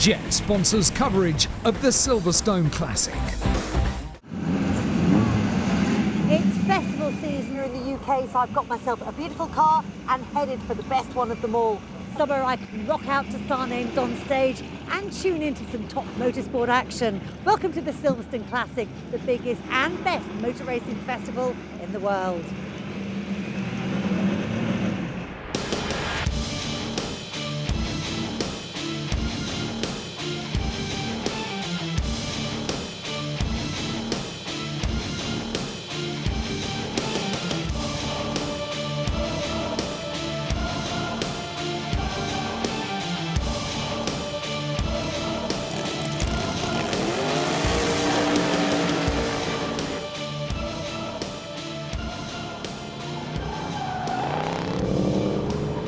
Jet sponsors coverage of the Silverstone Classic. It's festival season here in the UK, so I've got myself a beautiful car and headed for the best one of them all. Somewhere I can rock out to star names on stage and tune into some top motorsport action. Welcome to the Silverstone Classic, the biggest and best motor racing festival in the world.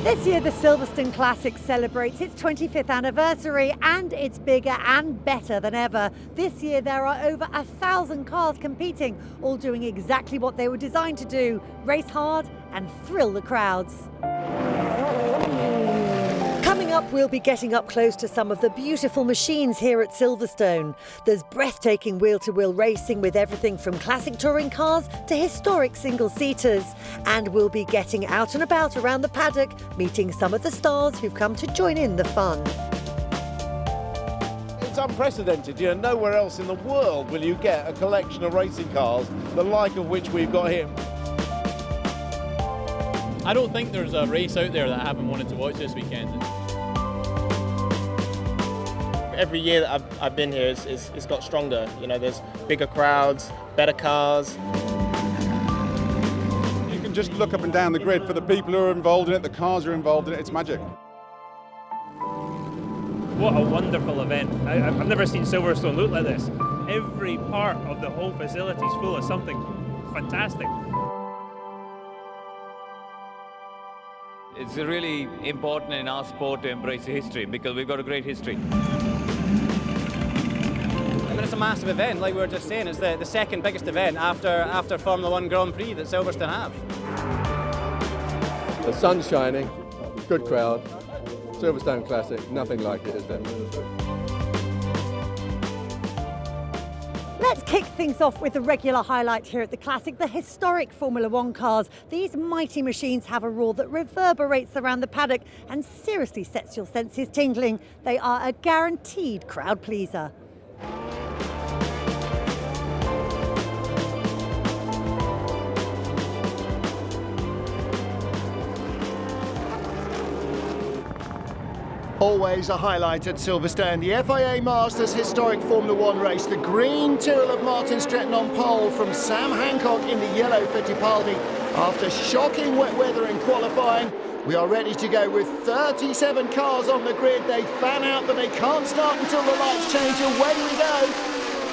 This year the Silverstone Classic celebrates its 25th anniversary and it's bigger and better than ever. This year there are over 1,000 cars competing, all doing exactly what they were designed to do: race hard and thrill the crowds. Coming up, we'll be getting up close to some of the beautiful machines here at Silverstone. There's breathtaking wheel-to-wheel racing with everything from classic touring cars to historic single-seaters. And we'll be getting out and about around the paddock, meeting some of the stars who've come to join in the fun. It's unprecedented. Nowhere else in the world will you get a collection of racing cars, the like of which we've got here. I don't think there's a race out there that I haven't wanted to watch this weekend. Every year that I've been here, it's got stronger. There's bigger crowds, better cars. You can just look up and down the grid for the people who are involved in it, the cars who are involved in it. It's magic. What a wonderful event. I've never seen Silverstone look like this. Every part of the whole facility is full of something fantastic. It's really important in our sport to embrace history because we've got a great history. It's a massive event, like we were just saying. It's the second biggest event after Formula One Grand Prix that Silverstone have. The sun's shining, good crowd, Silverstone Classic, nothing like it, is there? Let's kick things off with a regular highlight here at the Classic, the historic Formula One cars. These mighty machines have a roar that reverberates around the paddock and seriously sets your senses tingling. They are a guaranteed crowd pleaser. Always a highlight at Silverstone, the FIA Masters historic Formula One race. The green Tyrrell of Martin Stretton on pole from Sam Hancock in the yellow Fittipaldi. After shocking wet weather in qualifying, we are ready to go with 37 cars on the grid. They fan out, but they can't start until the lights change. Away we go.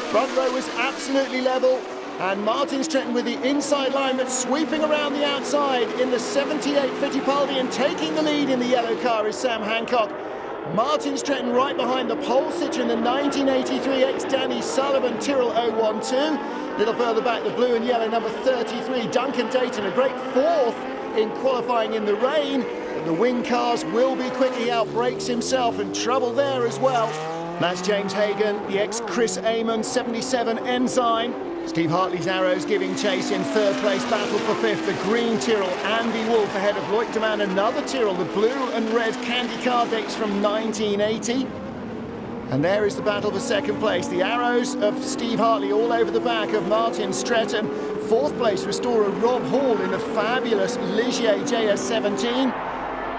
Front row was absolutely level. And Martin Stretton with the inside line, but sweeping around the outside in the 78 Fittipaldi, and taking the lead in the yellow car is Sam Hancock. Martin Stretton right behind the pole sitter in the 1983 ex-Danny Sullivan Tyrrell 012. A little further back, the blue and yellow number 33, Duncan Dayton, a great fourth in qualifying in the rain. But the wing cars will be quick. He outbrakes himself, and trouble there as well. That's James Hagan, the ex-Chris Amon 77 Ensign. Steve Hartley's Arrows giving chase in third place, battle for fifth. The green Tyrrell, Andy Wolf ahead of Loic de Man, another Tyrrell. The blue and red candy car dates from 1980. And there is the battle for second place. The Arrows of Steve Hartley all over the back of Martin Stretton. Fourth place, restorer Rob Hall in the fabulous Ligier JS17.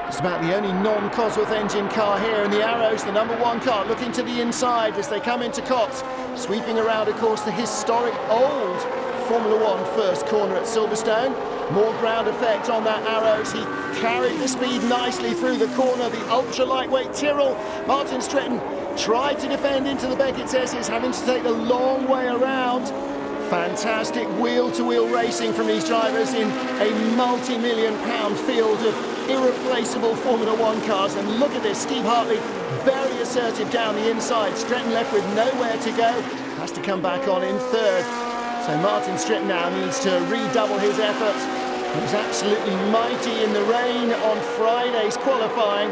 It's about the only non-Cosworth engine car here, and the Arrows, the number one car, looking to the inside as they come into Copse. Sweeping around, of course, the historic old Formula One first corner at Silverstone. More ground effect on that Arrows. He carried the speed nicely through the corner. The ultra-lightweight Tyrrell. Martin Stretton tried to defend into the Beckett's S's, having to take the long way around. Fantastic wheel-to-wheel racing from these drivers in a multi-million-pound field of irreplaceable Formula One cars. And look at this, Steve Hartley very assertive down the inside. Stretton left with nowhere to go, has to come back on in third. So Martin Stretton now needs to redouble his efforts. He was absolutely mighty in the rain on Friday's qualifying.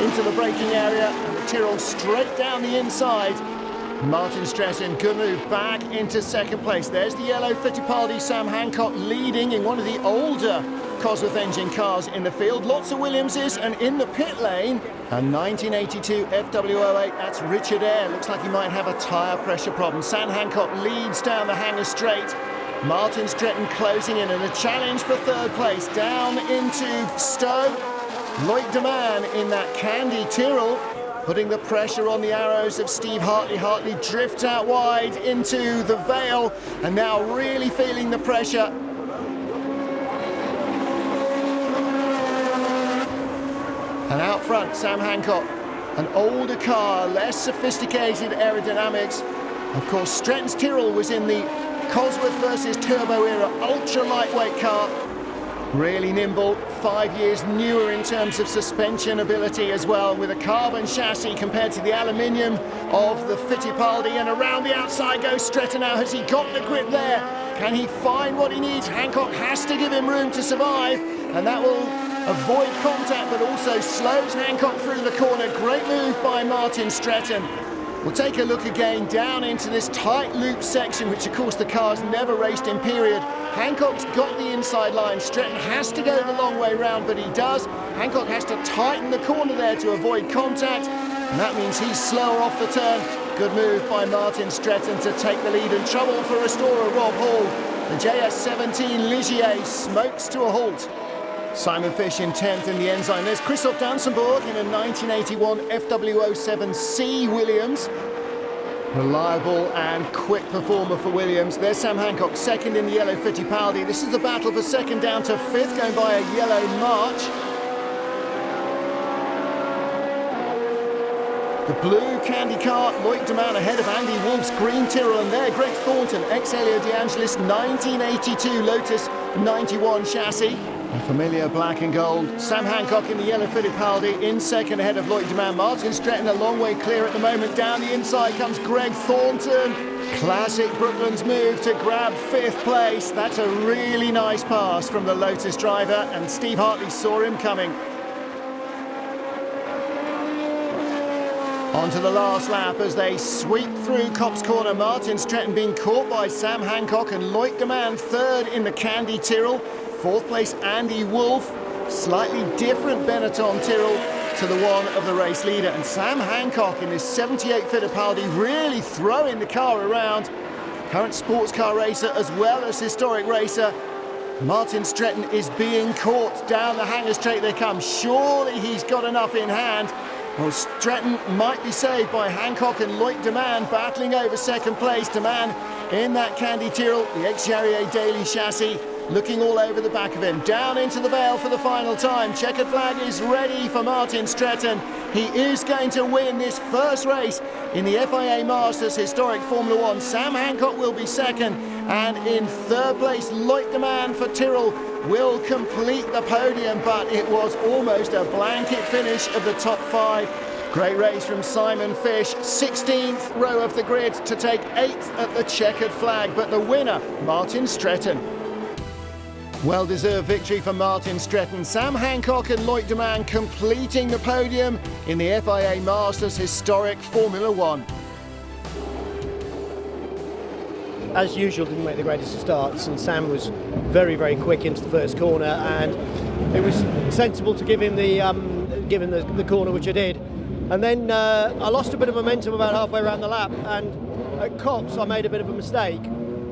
into the braking area, and the Tyrrell straight down the inside. Martin Stretton, good move, back into second place. There's the yellow Fittipaldi, Sam Hancock leading in one of the older Cosworth engine cars in the field. Lots of Williamses, and in the pit lane, a 1982 FW08, that's Richard Eyre. Looks like he might have a tyre pressure problem. Sam Hancock leads down the hanger straight. Martin Stretton closing in, and a challenge for third place down into Stowe. Loic de Man in that Candy Tyrrell, putting the pressure on the arrows of Steve Hartley. Hartley drifts out wide into the Vale, and now really feeling the pressure. And out front, Sam Hancock, an older car, less sophisticated aerodynamics. Of course, Stretton's Tyrrell was in the Cosworth versus Turbo era ultra lightweight car. Really nimble, 5 years newer in terms of suspension ability as well, with a carbon chassis compared to the aluminium of the Fittipaldi. And around the outside goes Stretton now. Has he got the grip there? Can he find what he needs? Hancock has to give him room to survive, and that will avoid contact but also slows Hancock through the corner. Great move by Martin Stretton. We'll take a look again down into this tight loop section, which of course the car's never raced in period. Hancock's got the inside line. Stretton has to go the long way round, but he does. Hancock has to tighten the corner there to avoid contact, and that means he's slower off the turn. Good move by Martin Stretton to take the lead, and trouble for restorer Rob Hall. The JS17 Ligier smokes to a halt. Simon Fish in 10th in the Enzyme. There's Christoph Dansenburg in a 1981 FW07C Williams. Reliable and quick performer for Williams. There's Sam Hancock, second in the yellow Fittipaldi. This is the battle for second down to fifth, going by a yellow March. The blue Candy car, Loic de Man ahead of Andy Wolf's green Tyrrell, and there Greg Thornton, ex-Elio De Angelis 1982 Lotus 91 chassis. A familiar black and gold. Sam Hancock in the yellow Fittipaldi in second ahead of Loic de Man. Martin Stretton a long way clear at the moment. Down the inside comes Greg Thornton. Classic Brooklands move to grab fifth place. That's a really nice pass from the Lotus driver, and Steve Hartley saw him coming. On to the last lap as they sweep through Copse Corner. Martin Stretton being caught by Sam Hancock, and Loic de Man third in the Candy Tyrrell. Fourth place, Andy Wolf. Slightly different Benetton Tyrrell to the one of the race leader. And Sam Hancock in this 78 Fittipaldi really throwing the car around. Current sports car racer as well as historic racer. Martin Stretton is being caught. Down the hanger straight they come. Surely he's got enough in hand. Well, Stretton might be saved by Hancock and Loic de Man battling over second place. De Man in that Candy Tyrrell, the ex-Charrier Daily chassis, looking all over the back of him. Down into the Vale for the final time. Checkered flag is ready for Martin Stretton. He is going to win this first race in the FIA Masters Historic Formula One. Sam Hancock will be second, and in third place, Loic de Man for Tyrrell will complete the podium, but it was almost a blanket finish of the top five. Great race from Simon Fish, 16th row of the grid to take 8th at the checkered flag, but the winner, Martin Stretton. Well-deserved victory for Martin Stretton. Sam Hancock and Loic de Man completing the podium in the FIA Masters Historic Formula One. As usual, didn't make the greatest of starts, and Sam was very, very quick into the first corner, and it was sensible to give him the corner, which I did. And then I lost a bit of momentum about halfway around the lap, and at Copse I made a bit of a mistake,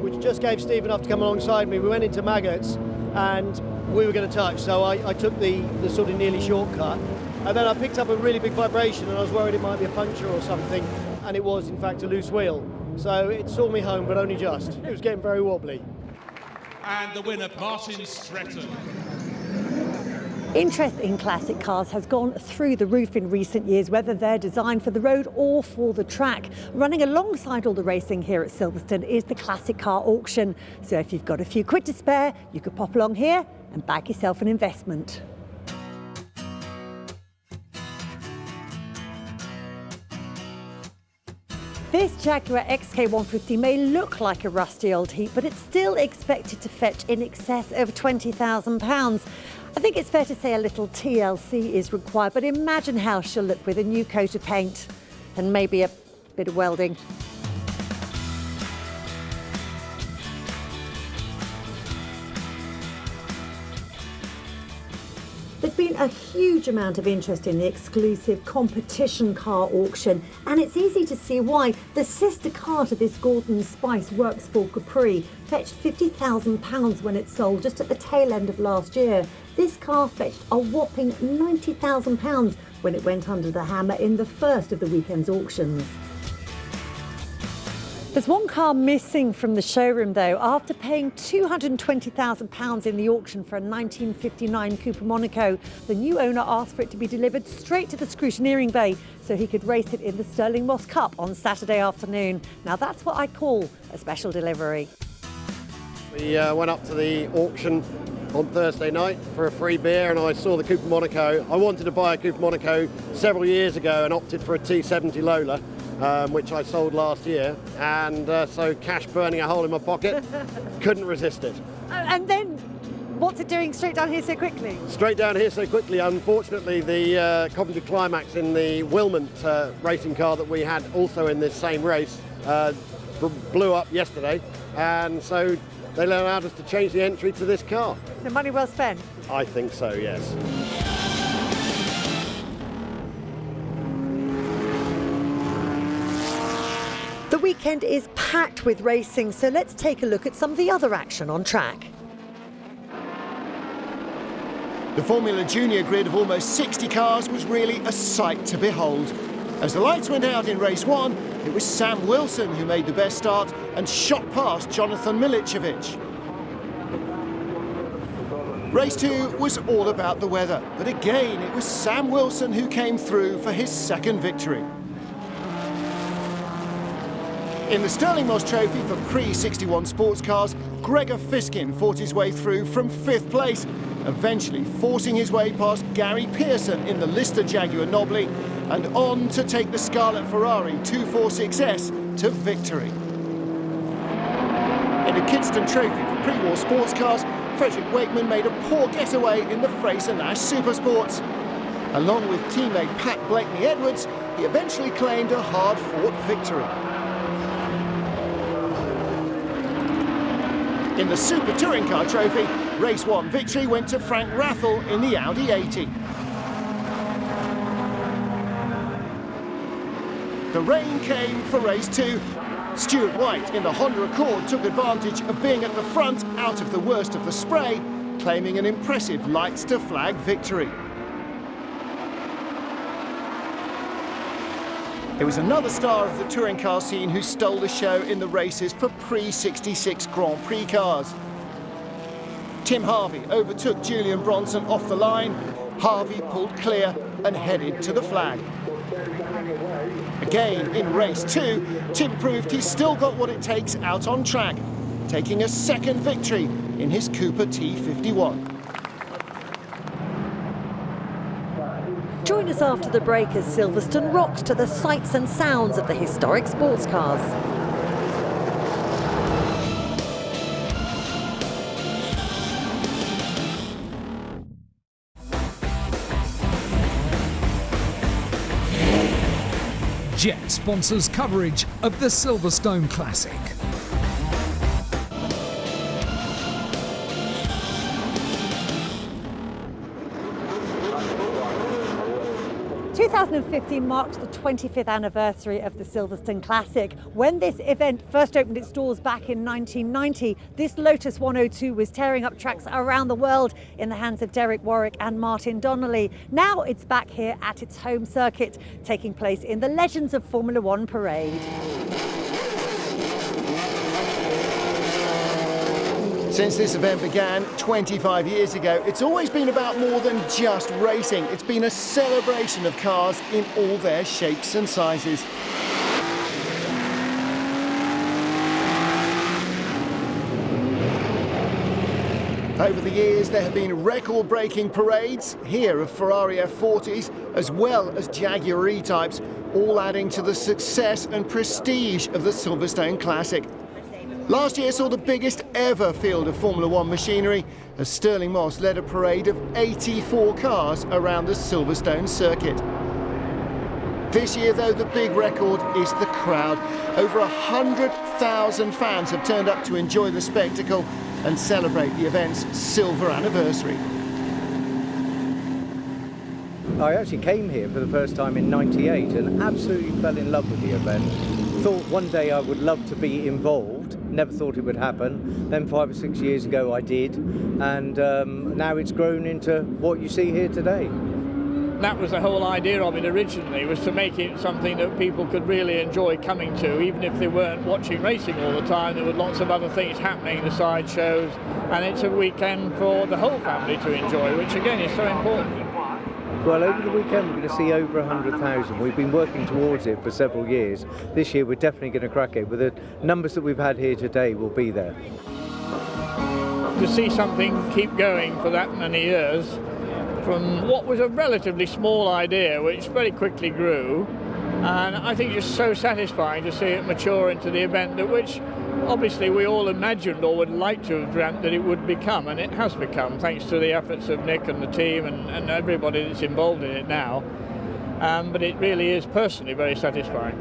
which just gave Steve enough to come alongside me. We went into Maggots and we were going to touch, so I took the sort of nearly shortcut, and then I picked up a really big vibration, and I was worried it might be a puncture or something, and it was in fact a loose wheel. So it saw me home, but only just. It was getting very wobbly. And the winner, Martin Stretton. Interest in classic cars has gone through the roof in recent years, whether they're designed for the road or for the track. Running alongside all the racing here at Silverstone is the Classic Car Auction. So if you've got a few quid to spare, you could pop along here and bag yourself an investment. This Jaguar XK150 may look like a rusty old heap, but it's still expected to fetch in excess of £20,000. I think it's fair to say a little TLC is required, but imagine how she'll look with a new coat of paint and maybe a bit of welding. There's been a huge amount of interest in the exclusive competition car auction, and it's easy to see why. The sister car to this Gordon Spice Works for Capri fetched £50,000 when it sold just at the tail end of last year. This car fetched a whopping £90,000 when it went under the hammer in the first of the weekend's auctions. There's one car missing from the showroom though. After paying £220,000 in the auction for a 1959 Cooper Monaco, the new owner asked for it to be delivered straight to the scrutineering bay so he could race it in the Stirling Moss Cup on Saturday afternoon. Now that's what I call a special delivery. We went up to the auction on Thursday night for a free beer and I saw the Cooper Monaco. I wanted to buy a Cooper Monaco several years ago and opted for a T70 Lola. Which I sold last year, and so cash burning a hole in my pocket, couldn't resist it. And then, what's it doing straight down here so quickly? Straight down here so quickly. Unfortunately, the Coventry Climax in the Wilmot racing car that we had also in this same race blew up yesterday, and so they allowed us to change the entry to this car. So money well spent? I think so, yes. The weekend is packed with racing, so let's take a look at some of the other action on track. The Formula Junior grid of almost 60 cars was really a sight to behold. As the lights went out in race 1, it was Sam Wilson who made the best start and shot past Jonathan Milicevic. Race 2 was all about the weather, but again it was Sam Wilson who came through for his second victory. In the Stirling Moss Trophy for pre-61 sports cars, Gregor Fiskin fought his way through from 5th place, eventually forcing his way past Gary Pearson in the Lister Jaguar Nobly and on to take the Scarlet Ferrari 246S to victory. In the Kidston Trophy for pre-war sports cars, Frederick Wakeman made a poor getaway in the Fraser-Nash Supersports. Along with teammate Pat Blakeney-Edwards, he eventually claimed a hard-fought victory. In the Super Touring Car Trophy, Race 1 victory went to Frank Rathel in the Audi 80. The rain came for Race 2. Stuart White in the Honda Accord took advantage of being at the front out of the worst of the spray, claiming an impressive lights to flag victory. It was another star of the touring car scene who stole the show in the races for pre-66 Grand Prix cars. Tim Harvey overtook Julian Bronson off the line. Harvey pulled clear and headed to the flag. Again, in race 2, Tim proved he's still got what it takes out on track, taking a second victory in his Cooper T51. Join us after the break as Silverstone rocks to the sights and sounds of the historic sports cars. Jet sponsors coverage of the Silverstone Classic. 2015 marked the 25th anniversary of the Silverstone Classic. When this event first opened its doors back in 1990, this Lotus 102 was tearing up tracks around the world in the hands of Derek Warwick and Martin Donnelly. Now it's back here at its home circuit, taking place in the Legends of Formula One parade. Since this event began 25 years ago, it's always been about more than just racing. It's been a celebration of cars in all their shapes and sizes. Over the years, there have been record-breaking parades here of Ferrari F40s, as well as Jaguar E-types, all adding to the success and prestige of the Silverstone Classic. Last year saw the biggest ever field of Formula One machinery, as Stirling Moss led a parade of 84 cars around the Silverstone circuit. This year, though, the big record is the crowd. Over 100,000 fans have turned up to enjoy the spectacle and celebrate the event's silver anniversary. I actually came here for the first time in '98 and absolutely fell in love with the event. Thought one day I would love to be involved, never thought it would happen. Then 5 or 6 years ago I did, and now it's grown into what you see here today. That was the whole idea of it originally, was to make it something that people could really enjoy coming to, even if they weren't watching racing all the time. There were lots of other things happening, the side shows, and it's a weekend for the whole family to enjoy, which again is so important. Well, over the weekend we're going to see over 100,000. We've been working towards it for several years. This year we're definitely going to crack it. With the numbers that we've had here today, we'll be there. To see something keep going for that many years, from what was a relatively small idea, which very quickly grew, and I think it's so satisfying to see it mature into the event that which obviously we all imagined or would like to have dreamt that it would become, and it has become, thanks to the efforts of Nick and the team and everybody that's involved in it now. But it really is personally very satisfying.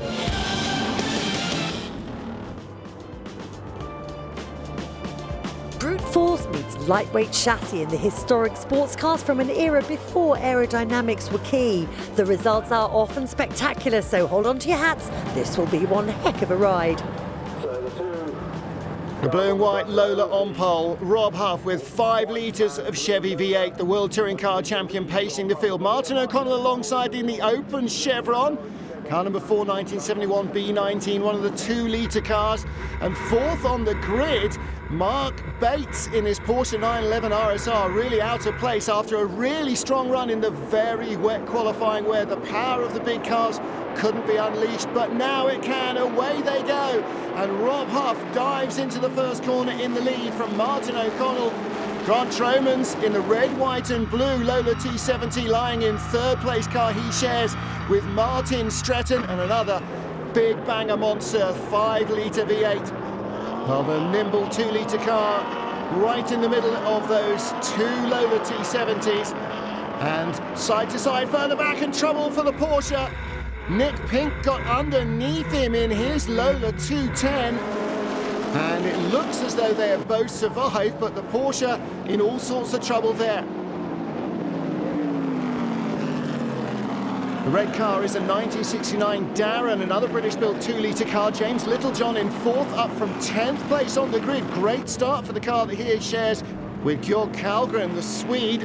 Brute force meets lightweight chassis in the historic sports cars from an era before aerodynamics were key. The results are often spectacular, so hold on to your hats. This will be one heck of a ride. The blue and white Lola on pole, Rob Huff with 5 litres of Chevy V8, the World Touring Car Champion pacing the field. Martin O'Connell alongside in the open Chevron. Car number 4, 1971 B19, one of the 2-litre cars. And fourth on the grid, Mark Bates in his Porsche 911 RSR, really out of place after a really strong run in the very wet qualifying where the power of the big cars couldn't be unleashed, but now it can. Away they go, and Rob Huff dives into the first corner in the lead from Martin O'Connell. Grant Tromans in the red, white and blue Lola T70 lying in third place car he shares with Martin Stretton, and another big banger monster 5-litre V8. Well, the nimble 2-litre car right in the middle of those 2 Lola T70s, and side to side further back, and trouble for the Porsche. Nick Pink got underneath him in his Lola 210, and it looks as though they have both survived, but the Porsche in all sorts of trouble there. The red car is a 1969 Darren, another British-built 2-litre car. James Littlejohn in fourth, up from 10th place on the grid. Great start for the car that he shares with Georg Kallgren, the Swede.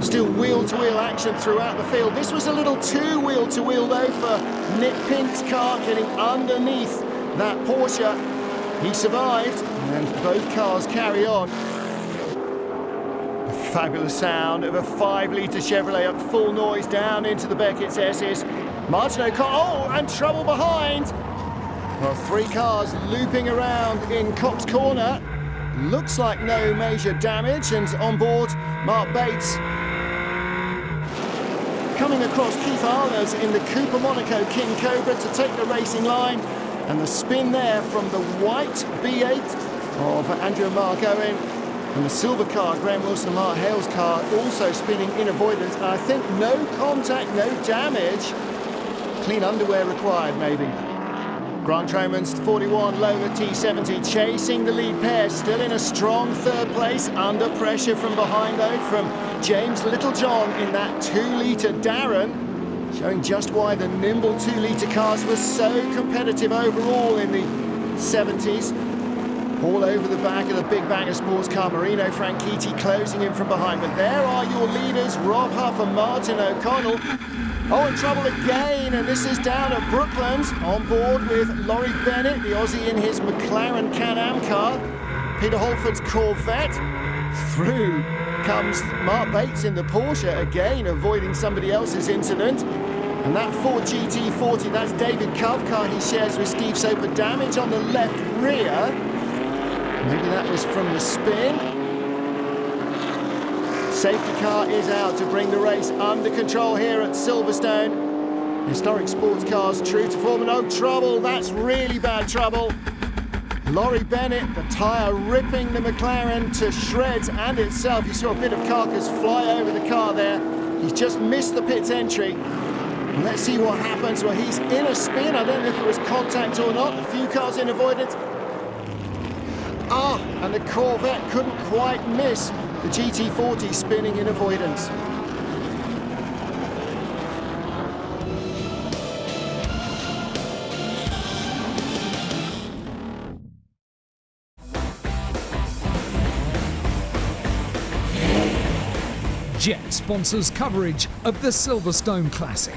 Still wheel-to-wheel action throughout the field. This was a little too wheel-to-wheel though for Nick Pink's car, getting underneath that Porsche. He survived, and both cars carry on. A fabulous sound of a 5-litre Chevrolet up full noise down into the Beckett's S's. Martin O'Connell, and trouble behind. Well, 3 cars looping around in Cox Corner. Looks like no major damage, and on board Mark Bates. Coming across Keith Arlers in the Cooper Monaco King Cobra to take the racing line, and the spin there from the white B8 of Andrew and Mark Owen, and the silver car, Graham Wilson and Mark Hale's car, also spinning in avoidance, and I think no contact, no damage. Clean underwear required, maybe. Grant Tromans 41 Lola T70 chasing the lead pair, still in a strong third place, under pressure from behind though from James Littlejohn in that 2-litre Darren, showing just why the nimble 2-litre cars were so competitive overall in the 70s. All over the back of the big banger sports car, Marino Franchitti closing in from behind, but there are your leaders, Rob Huff and Martin O'Connell. Oh, in trouble again, and this is down at Brooklands, on board with Laurie Bennett, the Aussie in his McLaren Can-Am car, Peter Holford's Corvette. Through comes Mark Bates in the Porsche, again avoiding somebody else's incident. And that Ford GT40, that's David Cove car he shares with Steve Soper. Damage on the left rear. Maybe that was from the spin. Safety car is out to bring the race under control here at Silverstone. Historic sports cars true to form, and oh, trouble, that's really bad trouble. Laurie Bennett, the tyre ripping the McLaren to shreds and itself. You saw a bit of carcass fly over the car there. He's just missed the pits entry. Let's see what happens. Well, he's in a spin. I don't know if it was contact or not. A few cars in avoidance. And the Corvette couldn't quite miss the GT40 spinning in avoidance. Jet sponsors coverage of the Silverstone Classic.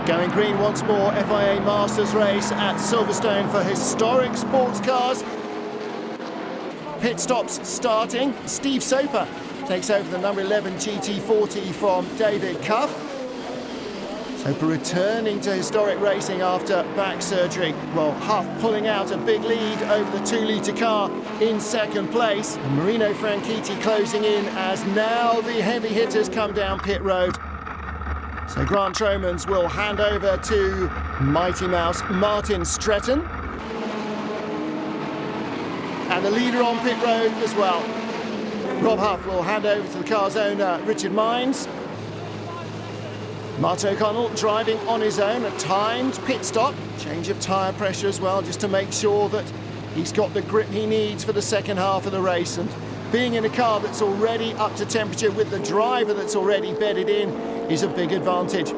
Going green once more, FIA Masters race at Silverstone for historic sports cars. Pit stops starting. Steve Soper takes over the number 11 GT40 from David Cove. Soper returning to historic racing after back surgery. Well, Huff pulling out a big lead over the 2-litre car in second place. And Marino Franchitti closing in as now the heavy hitters come down pit road. So Grant Tromans will hand over to Mighty Mouse Martin Stretton. And the leader on pit road as well. Rob Huff will hand over to the car's owner, Richard Mines. Martin O'Connell driving on his own, a timed pit stop. Change of tyre pressure as well, just to make sure that he's got the grip he needs for the second half of the race. And being in a car that's already up to temperature with the driver that's already bedded in is a big advantage.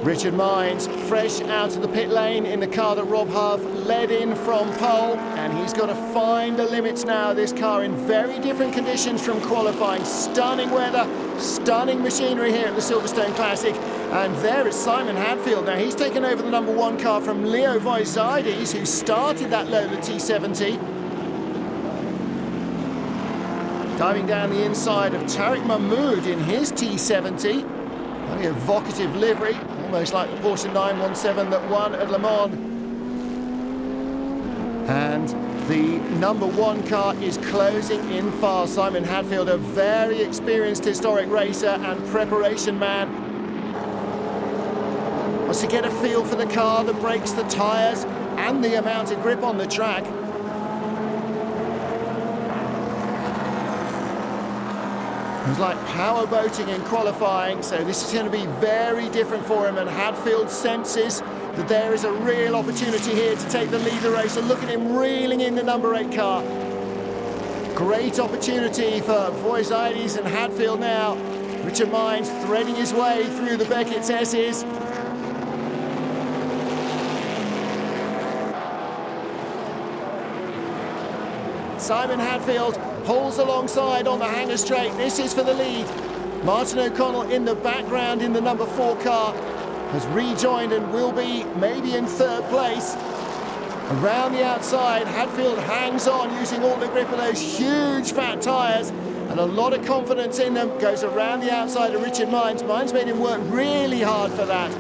Richard Mines fresh out of the pit lane in the car that Rob Huff led in from pole, and he's got to find the limits now. This car in very different conditions from qualifying. Stunning weather, stunning machinery here at the Silverstone Classic. And there is Simon Hadfield. Now he's taken over the number 1 car from Leo Voizaides, who started that Lola T70. Diving down the inside of Tariq Mahmoud in his T70. Very evocative livery, almost like the Porsche 917 that won at Le Mans. And the number 1 car is closing in fast. Simon Hadfield, a very experienced historic racer and preparation man. Wants to get a feel for the car, the brakes, the tyres, and the amount of grip on the track. It was like power boating in qualifying, so this is going to be very different for him, and Hadfield senses that there is a real opportunity here to take the lead of the race. And look at him reeling in the number 8 car. Great opportunity for Voizaides and Hadfield now. Richard Mines threading his way through the Beckett's S's. Simon Hadfield pulls alongside on the hanger straight. This is for the lead. Martin O'Connell in the background in the number 4 car has rejoined and will be maybe in 3rd place. Around the outside, Hadfield hangs on using all the grip of those huge fat tyres and a lot of confidence in them. Goes around the outside of Richard Mines. Mines made him work really hard for that.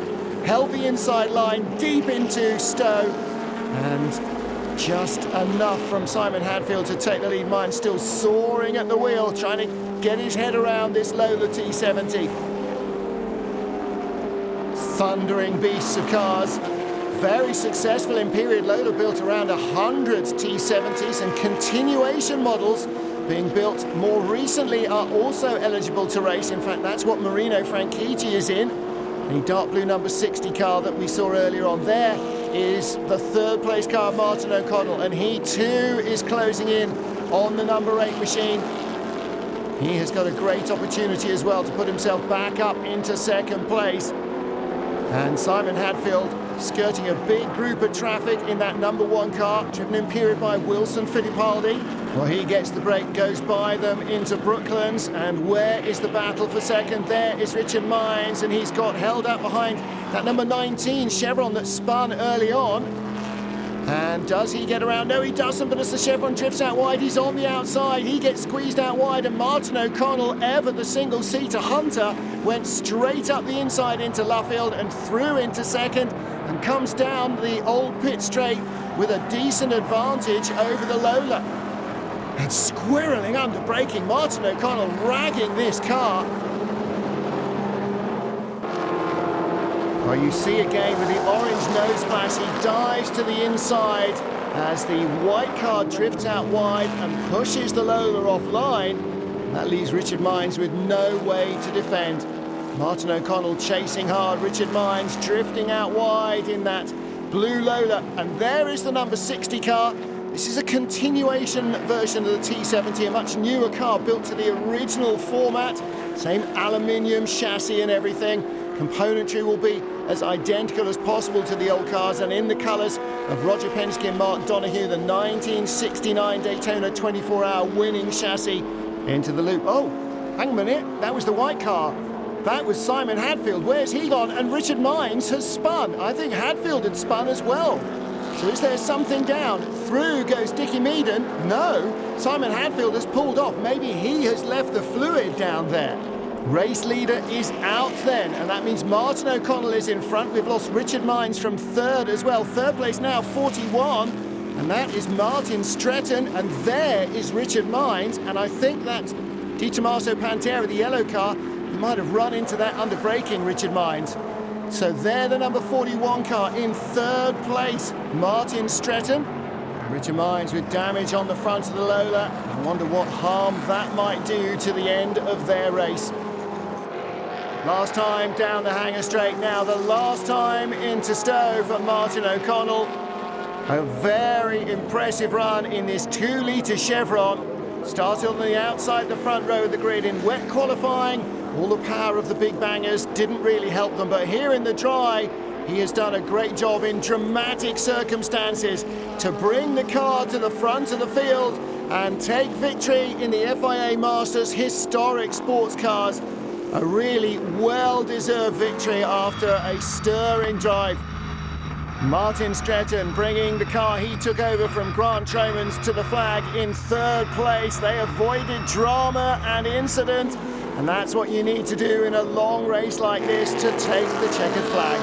Held the inside line deep into Stowe, and just enough from Simon Hadfield to take the lead. Mines still soaring at the wheel, trying to get his head around this Lola T70. Thundering beasts of cars. Very successful in period. Lola built around 100 T70s, and continuation models being built more recently are also eligible to race. In fact, that's what Marino Franchitti is in. The dark blue number 60 car that we saw earlier on there is the 3rd place car of Martin O'Connell, and he too is closing in on the number 8 machine. He has got a great opportunity as well to put himself back up into 2nd place. And Simon Hadfield skirting a big group of traffic in that number 1 car, driven in period by Wilson Fittipaldi. Well, he gets the break, goes by them into Brooklands, and where is the battle for 2nd? There is Richard Mines, and he's got held up behind that number 19 Chevron that spun early on. And does he get around? No, he doesn't, but as the chevron drifts out wide, he's on the outside. He gets squeezed out wide, and Martin O'Connell, ever the single-seater hunter, went straight up the inside into Luffield and through into second, and comes down the old pit straight with a decent advantage over the Lola. And squirreling under braking, Martin O'Connell ragging this car. Well, you see again with the orange nose flash, he dives to the inside as the white car drifts out wide and pushes the Lola offline. That leaves Richard Mines with no way to defend. Martin O'Connell chasing hard, Richard Mines drifting out wide in that blue Lola. And there is the number 60 car. This is a continuation version of the T70, a much newer car built to the original format. Same aluminium chassis and everything. Componentry will be as identical as possible to the old cars, and in the colours of Roger Penske and Mark Donoghue, the 1969 Daytona 24-hour winning chassis into the loop. Oh, hang a minute, that was the white car. That was Simon Hadfield. Where's he gone? And Richard Mines has spun. I think Hadfield had spun as well. So is there something down? Through goes Dickie Meaden. No, Simon Hadfield has pulled off. Maybe he has left the fluid down there. Race leader is out then, and that means Martin O'Connell is in front. We've lost Richard Mines from third as well. Third place now, 41, and that is Martin Stretton, and there is Richard Mines, and I think that Di Tommaso Pantera, the yellow car, he might have run into that under braking, Richard Mines. So there, the number 41 car in third place, Martin Stretton. Richard Mines with damage on the front of the Lola. I wonder what harm that might do to the end of their race. Last time down the hanger straight, now the last time into Stowe for Martin O'Connell. A very impressive run in this 2-litre Chevron. Started on the outside the front row of the grid in wet qualifying. All the power of the big bangers didn't really help them, but here in the dry, he has done a great job in dramatic circumstances to bring the car to the front of the field and take victory in the FIA Masters historic sports cars. A really well-deserved victory after a stirring drive. Martin Stretton bringing the car he took over from Grant Tromans to the flag in third place. They avoided drama and incident, and that's what you need to do in a long race like this to take the checkered flag.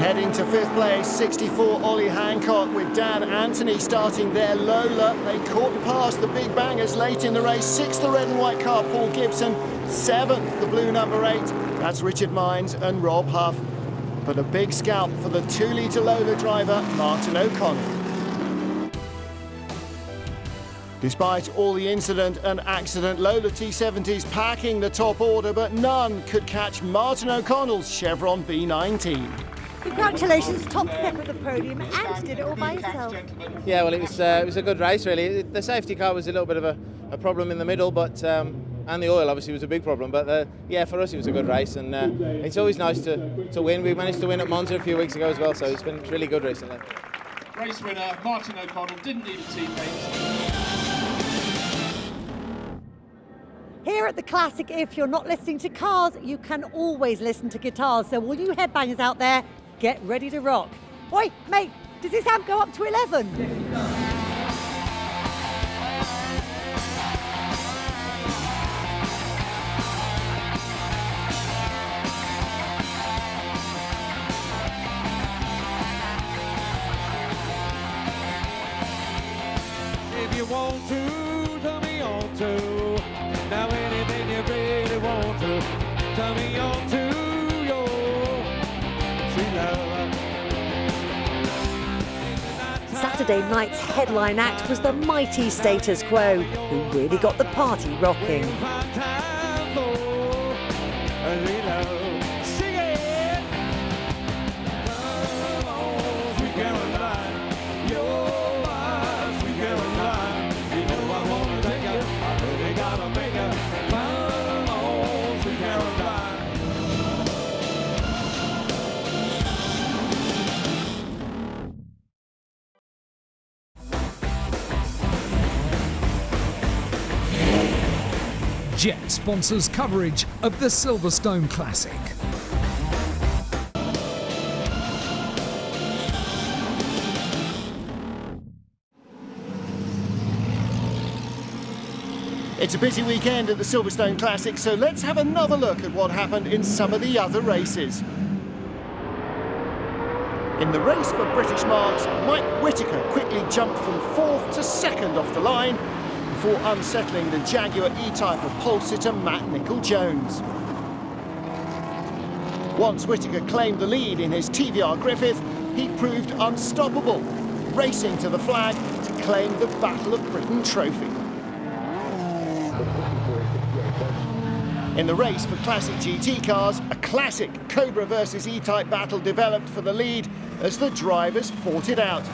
Heading to fifth place, 64 Ollie Hancock with Dan Anthony starting their Lola. They caught and passed the big bangers late in the race. Sixth, the red and white car, Paul Gibson. Seventh, the blue number 8. That's Richard Mines and Rob Huff. But a big scalp for the 2-litre Lola driver, Martin O'Connell. Despite all the incident and accident, Lola T70s packing the top order, but none could catch Martin O'Connell's Chevron B19. Congratulations, top step at the podium, and did it all by yourself. Yeah, well, it was a good race, really. The safety car was a little bit of a problem in the middle, but and the oil obviously was a big problem. But yeah, for us it was a good race, and it's always nice to win. We managed to win at Monza a few weeks ago as well, so it's been really good recently. Race winner Martin O'Connell didn't need a teammate. Here at the Classic, if you're not listening to cars, you can always listen to guitars. So all you headbangers out there, get ready to rock. Oi, mate, does this amp go up to 11? If you want to, tell me on to. Now anything you really want to, tell me on to your sweet love. Saturday night's headline act was the mighty Status Quo, who really got the party rocking. Jet sponsors coverage of the Silverstone Classic. It's a busy weekend at the Silverstone Classic, so let's have another look at what happened in some of the other races. In the race for British marks, Mike Whittaker quickly jumped from 4th to 2nd off the line before unsettling the Jaguar E-Type of pole sitter Matt Nicol-Jones. Once Whittaker claimed the lead in his TVR Griffith, he proved unstoppable, racing to the flag to claim the Battle of Britain trophy. In the race for classic GT cars, a classic Cobra versus E-Type battle developed for the lead as the drivers fought it out.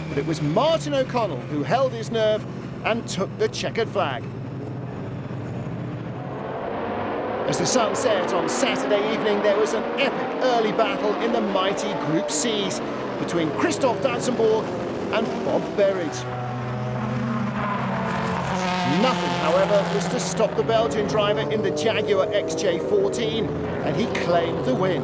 But it was Martin O'Connell who held his nerve and took the checkered flag. As the sun set on Saturday evening, there was an epic early battle in the mighty Group C's between Christoph Datzenborg and Bob Berridge. Nothing, however, was to stop the Belgian driver in the Jaguar XJ14, and he claimed the win.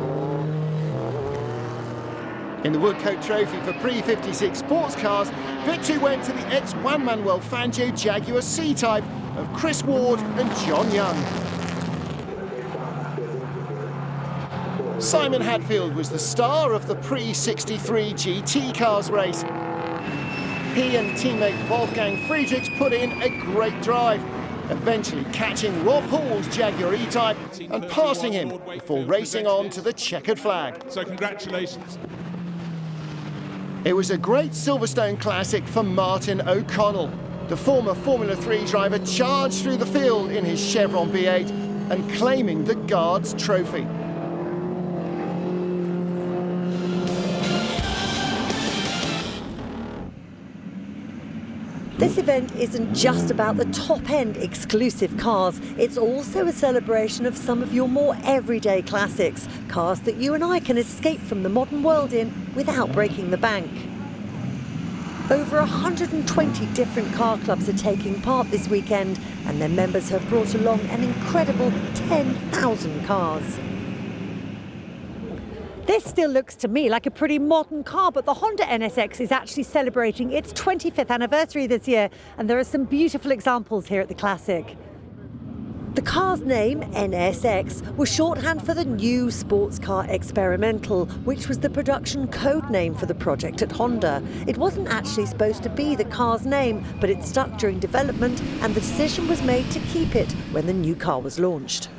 In the Woodcote Trophy for pre-56 sports cars, victory went to the ex-Juan Manuel Fangio Jaguar C-Type of Chris Ward and John Young. Simon Hadfield was the star of the pre-63 GT cars race. He and teammate Wolfgang Friedrichs put in a great drive, eventually catching Rob Hall's Jaguar E-Type and passing him before racing on to the checkered flag. So congratulations. It was a great Silverstone Classic for Martin O'Connell. The former Formula 3 driver charged through the field in his Chevron B8 and claiming the Guards trophy. This event isn't just about the top-end exclusive cars, it's also a celebration of some of your more everyday classics, cars that you and I can escape from the modern world in without breaking the bank. Over 120 different car clubs are taking part this weekend, and their members have brought along an incredible 10,000 cars. This still looks to me like a pretty modern car, but the Honda NSX is actually celebrating its 25th anniversary this year, and there are some beautiful examples here at the Classic. The car's name, NSX, was shorthand for the new sports car experimental, which was the production code name for the project at Honda. It wasn't actually supposed to be the car's name, but it stuck during development, and the decision was made to keep it when the new car was launched.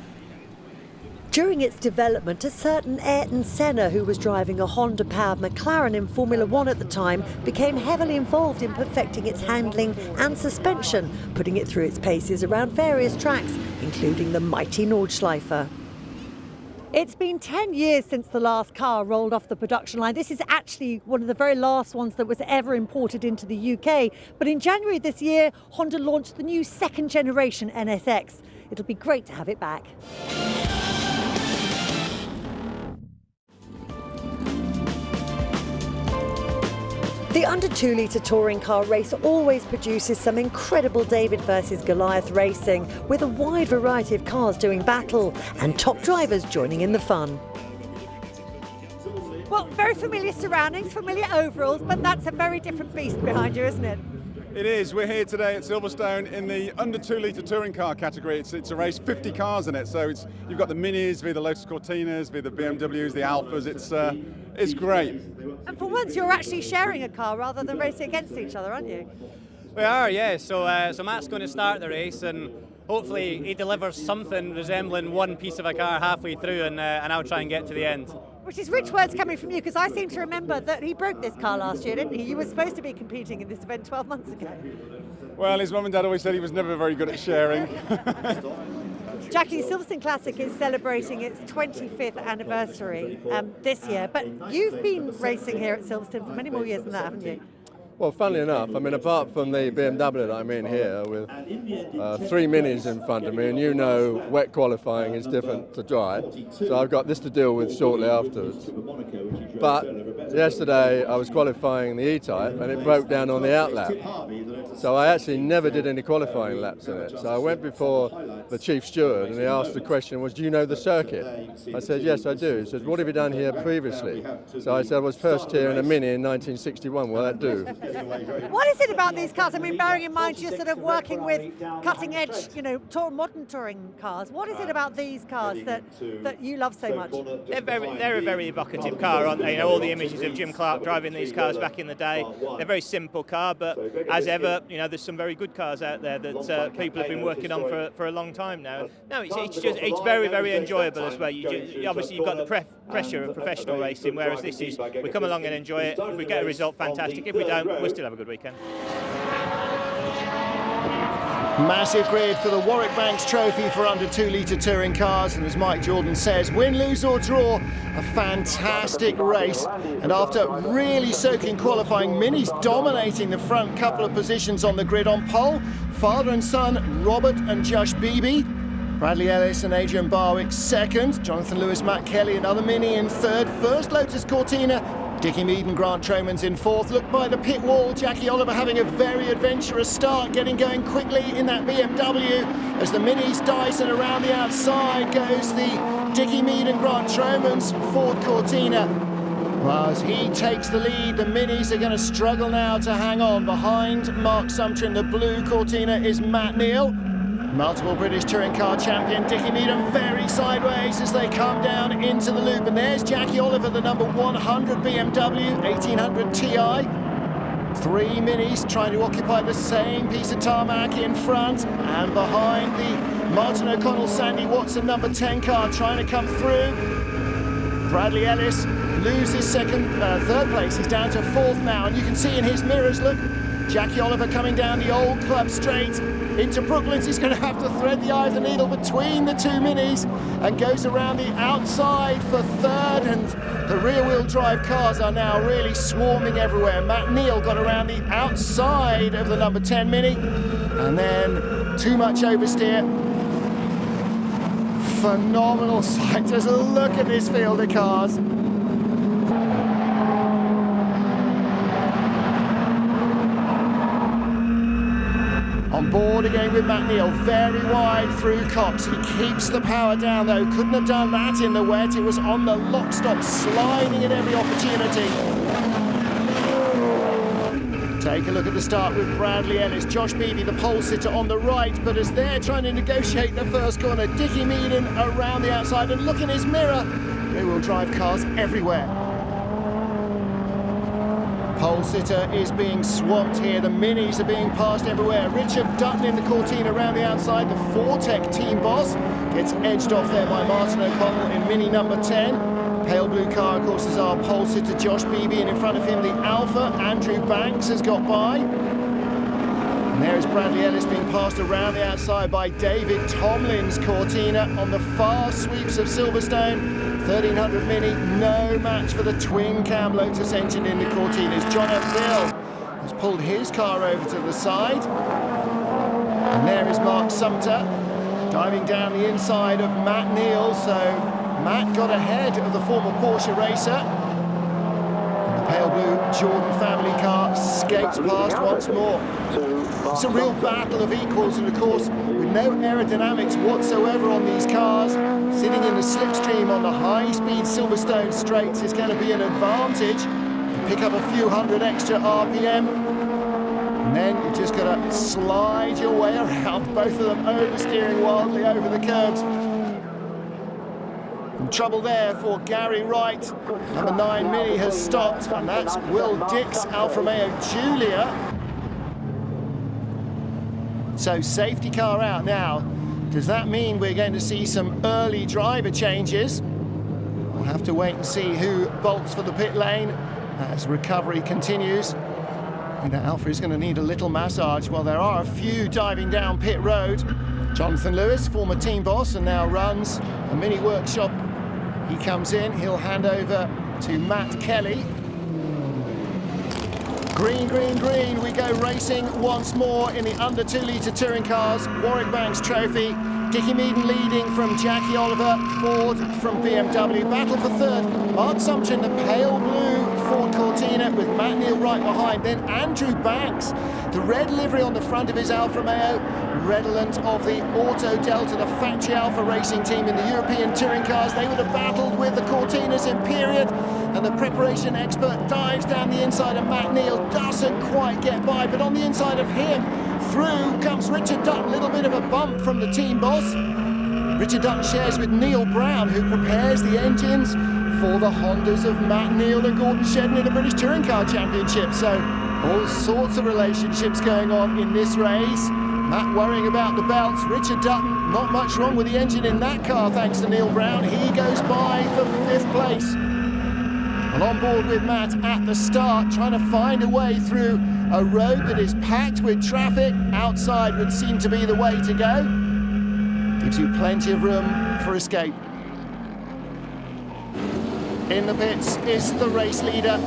During its development, a certain Ayrton Senna, who was driving a Honda-powered McLaren in Formula 1 at the time, became heavily involved in perfecting its handling and suspension, putting it through its paces around various tracks, including the mighty Nordschleife. It's been 10 years since the last car rolled off the production line. This is actually one of the very last ones that was ever imported into the UK. But in January this year, Honda launched the new second-generation NSX. It'll be great to have it back. The under 2 litre touring car race always produces some incredible David versus Goliath racing, with a wide variety of cars doing battle and top drivers joining in the fun. Well, very familiar surroundings, familiar overalls, but that's a very different beast behind you, isn't it? It is. We're here today at Silverstone in the under 2 litre touring car category. It's a race, 50 cars in it. So you've got the Minis, the Lotus Cortinas, the BMWs, the Alphas. It's great. And for once, you're actually sharing a car rather than racing against each other, aren't you? We are, yeah. So Matt's going to start the race, and hopefully he delivers something resembling one piece of a car halfway through, and I'll try and get to the end. Which is rich words coming from you, because I seem to remember that he broke this car last year, didn't he? You were supposed to be competing in this event 12 months ago. Well, his mum and dad always said he was never very good at sharing. Jackie, Silverstone Classic is celebrating its 25th anniversary this year, but you've been racing here at Silverstone for many more years than that, haven't you? Well, funnily enough, I mean, apart from the BMW that I'm in here with 3 Minis in front of me, and you know wet qualifying is different to dry, so I've got this to deal with shortly afterwards. But yesterday I was qualifying the E-Type and it broke down on the outlap. So I actually never did any qualifying laps in it. So I went before the chief steward, and he asked the question was, do you know the circuit? I said, yes, I do. He said, what have you done here previously? So I said, I was first here in a Mini in 1961. Will that do? What is it about these cars? I mean, bearing in mind you're sort of working with cutting edge, you know, modern touring cars. What is it about these cars that you love so much? They're a very evocative car, aren't they? You know, all the images of Jim Clark driving these cars back in the day. They're a very simple car, but as ever, you know, there's some very good cars out there that people have been working on for a long time now. No, it's very enjoyable as well. Obviously you've got the pressure of professional racing, whereas this is, we come along and enjoy it. If we get a result, fantastic. If we don't, we'll still have a good weekend. Massive grid for the Warwick Banks Trophy for under 2 litre touring cars, and as Mike Jordan says, win, lose or draw, a fantastic race. And after really soaking qualifying, Minis dominating the front couple of positions on the grid. On pole, father and son Robert and Josh Beebe, Bradley Ellis and Adrian Barwick second, Jonathan Lewis, Matt Kelly, another Mini in third, first Lotus Cortina, Dickie Mead and Grant Tromans in fourth. Look by the pit wall, Jackie Oliver having a very adventurous start, getting going quickly in that BMW as the Minis dice, and around the outside goes the Dickie Mead and Grant Tromans Ford Cortina. Well, as he takes the lead, the Minis are going to struggle now to hang on. Behind Mark Sumter in the blue Cortina is Matt Neal. Multiple British touring car champion Dickie Needham very sideways as they come down into the loop. And there's Jackie Oliver, the number 100 BMW 1800 Ti. 3 Minis trying to occupy the same piece of tarmac in front, and behind the Martin O'Connell Sandy Watson number 10 car trying to come through. Bradley Ellis loses third place. He's down to fourth now, and you can see in his mirrors, look, Jackie Oliver coming down the old club straight into Brooklands. He's going to have to thread the eye of the needle between the 2 Minis and goes around the outside for third, and the rear-wheel drive cars are now really swarming everywhere. Matt Neal got around the outside of the number 10 Mini, and then too much oversteer. Phenomenal sight. Just look at this field of cars. On board again with Matt Neal, very wide through Cox. He keeps the power down though, couldn't have done that in the wet. It was on the lock stop, sliding at every opportunity. Take a look at the start with Bradley Ellis, Josh Beebe, the pole sitter on the right, but as they're trying to negotiate the first corner, Dickie Meaden around the outside, and look in his mirror, rear-wheel drive cars everywhere. Pole sitter is being swamped here. The Minis are being passed everywhere. Richard Dutton in the Cortina around the outside. The Fortec team boss gets edged off there by Martin O'Connell in Mini number 10. Pale blue car, of course, is our pole sitter Josh Beebe, and in front of him the Alpha Andrew Banks has got by. And there is Bradley Ellis being passed around the outside by David Tomlin's Cortina on the far sweeps of Silverstone. 1300 Mini, no match for the twin cam Lotus engine in the Cortinas. John Bill has pulled his car over to the side. And there is Mark Sumter diving down the inside of Matt Neal. So Matt got ahead of the former Porsche racer. And the pale blue Jordan family car skates past once more. It's a real battle of equals, and of course, with no aerodynamics whatsoever on these cars, sitting in the slipstream on the high-speed Silverstone straights is going to be an advantage. Pick up a few hundred extra RPM, and then you've just got to slide your way around, both of them oversteering wildly over the curbs. And trouble there for Gary Wright. Number 9 Mini has stopped, and that's Will Dix Alfa Romeo Giulia. So safety car out now. Does that mean we're going to see some early driver changes? We'll have to wait and see who bolts for the pit lane as recovery continues. And Alfa is going to need a little massage. Well, there are a few diving down pit road. Jonathan Lewis, former team boss, and now runs a Mini workshop. He comes in, he'll hand over to Matt Kelly. Green, green, green, we go racing once more in the under 2 litre touring cars, Warwick Banks Trophy. Dickie Meaden leading from Jackie Oliver, Ford from BMW. Battle for third, Mark Sumter in the pale blue Ford Cortina with Matt Neal right behind. Then Andrew Banks, the red livery on the front of his Alfa Romeo, redolent of the Auto Delta, the factory Alfa racing team in the European touring cars. They would have battled with the Cortinas in period, and the preparation expert dives down the inside of Matt Neal, doesn't quite get by, but on the inside of him, through comes Richard Dutton, a little bit of a bump from the team boss. Richard Dutton shares with Neil Brown, who prepares the engines for the Hondas of Matt Neal and Gordon Shedden in the British Touring Car Championship. So all sorts of relationships going on in this race. Matt worrying about the belts. Richard Dutton, not much wrong with the engine in that car thanks to Neil Brown. He goes by for 5th place. And on board with Matt at the start, trying to find a way through a road that is packed with traffic. Outside would seem to be the way to go. Gives you plenty of room for escape. In the pits is the race leader,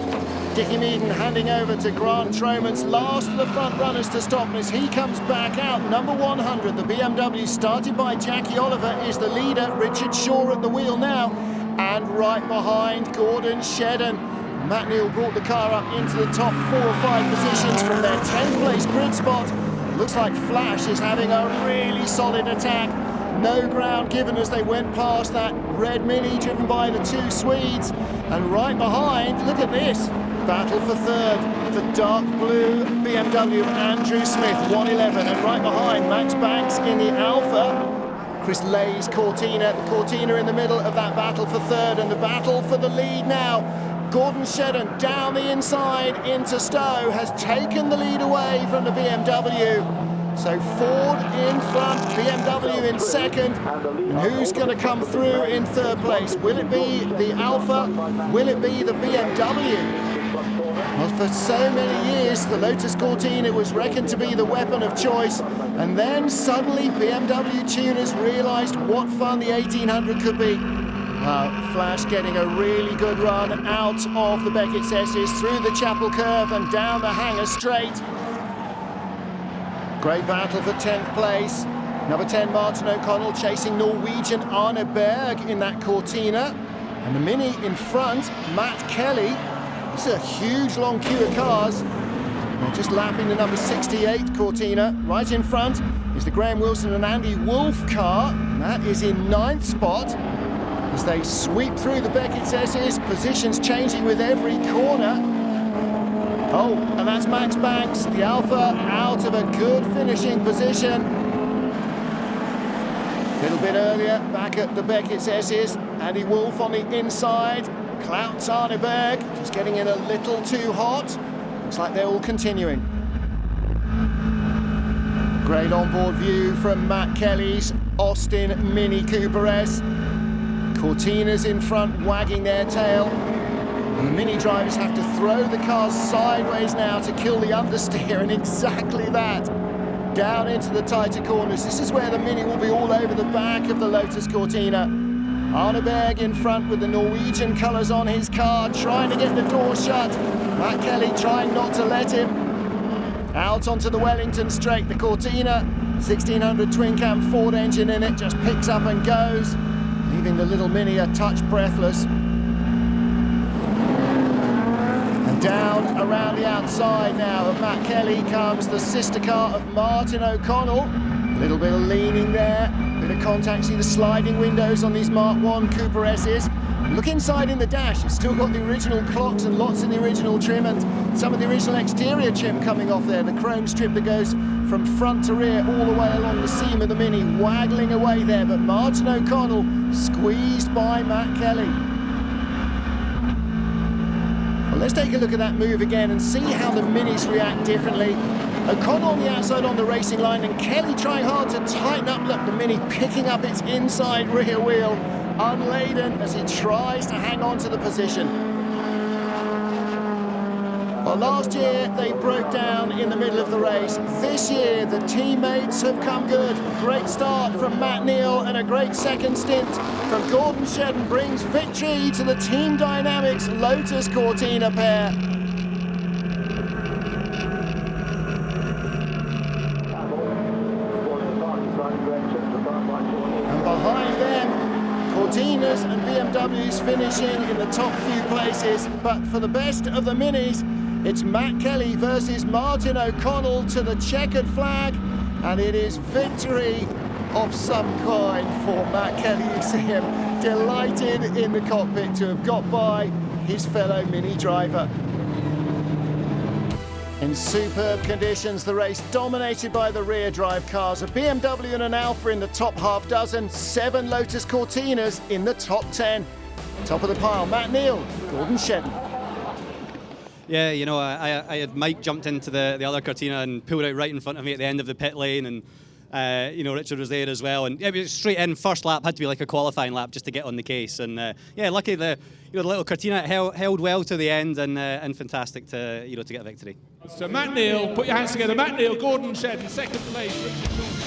Dickie Meaden, handing over to Grant Tromans, last of the front runners to stop as he comes back out. Number 100, the BMW, started by Jackie Oliver, is the leader. Richard Shaw at the wheel now, and right behind, Gordon Shedden. Matt Neal brought the car up into the top 4 or 5 positions from their 10th place grid spot. Looks like Flash is having a really solid attack. No ground given as they went past that red Mini driven by the 2 Swedes. And right behind, look at this, battle for 3rd, the dark blue BMW Andrew Smith, 111. And right behind, Max Banks in the Alfa, Chris Lay's Cortina, the Cortina in the middle of that battle for 3rd, and the battle for the lead now. Gordon Shedden down the inside into Stowe, has taken the lead away from the BMW. So Ford in front, BMW in 2nd, and who's going to come through in 3rd place? Will it be the Alfa? Will it be the BMW? Well, for so many years, the Lotus Cortina was reckoned to be the weapon of choice, and then suddenly BMW tuners realised what fun the 1800 could be. Flash getting a really good run out of the Beckett Sesses, through the Chapel Curve and down the Hanger Straight. Great battle for 10th place. Number 10, Martin O'Connell, chasing Norwegian Arne Berg in that Cortina. And the Mini in front, Matt Kelly. This is a huge long queue of cars. They're just lapping the number 68 Cortina. Right in front is the Graham Wilson and Andy Wolf car. That is in 9th spot as they sweep through the Beckett Sesses, positions changing with every corner. Oh, and that's Max Banks, the Alfa, out of a good finishing position. A little bit earlier, back at the Beckett Sesses, Andy Wolf on the inside. Clouts Arneberg, just getting in a little too hot. Looks like they're all continuing. Great onboard view from Matt Kelly's Austin Mini Cooper S. Cortinas in front, wagging their tail. And the Mini drivers have to throw the cars sideways now to kill the understeer, and exactly that. Down into the tighter corners. This is where the Mini will be all over the back of the Lotus Cortina. Arneberg in front with the Norwegian colours on his car, trying to get the door shut. Matt Kelly trying not to let him. Out onto the Wellington Straight, the Cortina, 1600 twin cam Ford engine in it, just picks up and goes, leaving the little Mini a touch breathless. And down around the outside now of Matt Kelly comes the sister car of Martin O'Connell. A little bit of leaning there, bit of contact. See the sliding windows on these Mark 1 Cooper S's. Look inside in the dash, it's still got the original clocks and lots of the original trim and some of the original exterior trim coming off there. The chrome strip that goes from front to rear all the way along the seam of the Mini, waggling away there, but Martin O'Connell squeezed by Matt Kelly. Well, let's take a look at that move again and see how the Minis react differently. O'Connell on the outside on the racing line, and Kelly trying hard to tighten up. Look, the Mini picking up its inside rear wheel, unladen as he tries to hang on to the position. Well, last year they broke down in the middle of the race. This year the teammates have come good. Great start from Matt Neal and a great second stint from Gordon Shedden brings victory to the Team Dynamics Lotus Cortina pair. And behind them, Cortinas and BMWs finishing in the top few places, but for the best of the minis, it's Matt Kelly versus Martin O'Connell to the checkered flag, and it is victory of some kind for Matt Kelly. You see him delighted in the cockpit to have got by his fellow Mini driver. In superb conditions, the race dominated by the rear drive cars, a BMW and an Alfa in the top half dozen, 7 Lotus Cortinas in the top 10. Top of the pile, Matt Neal, Gordon Shedden. Yeah, you know, I had Mike jumped into the other Cortina and pulled out right in front of me at the end of the pit lane, and you know, Richard was there as well, and yeah, it was straight in. First lap had to be like a qualifying lap just to get on the case, and yeah, lucky the little Cortina held well to the end, and fantastic to to get a victory. So Matt Neal, put your hands together. Matt Neal, Gordon Shedden, second place. Richard Jordan.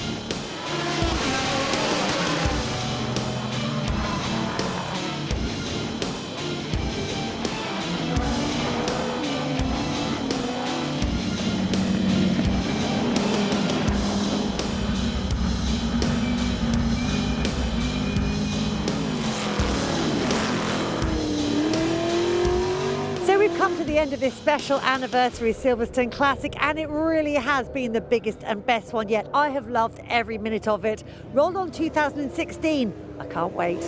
So we've come to the end of this special anniversary Silverstone Classic, and it really has been the biggest and best one yet. I have loved every minute of it. Roll on 2016. I can't wait.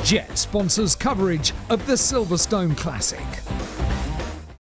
Jet sponsors coverage of the Silverstone Classic.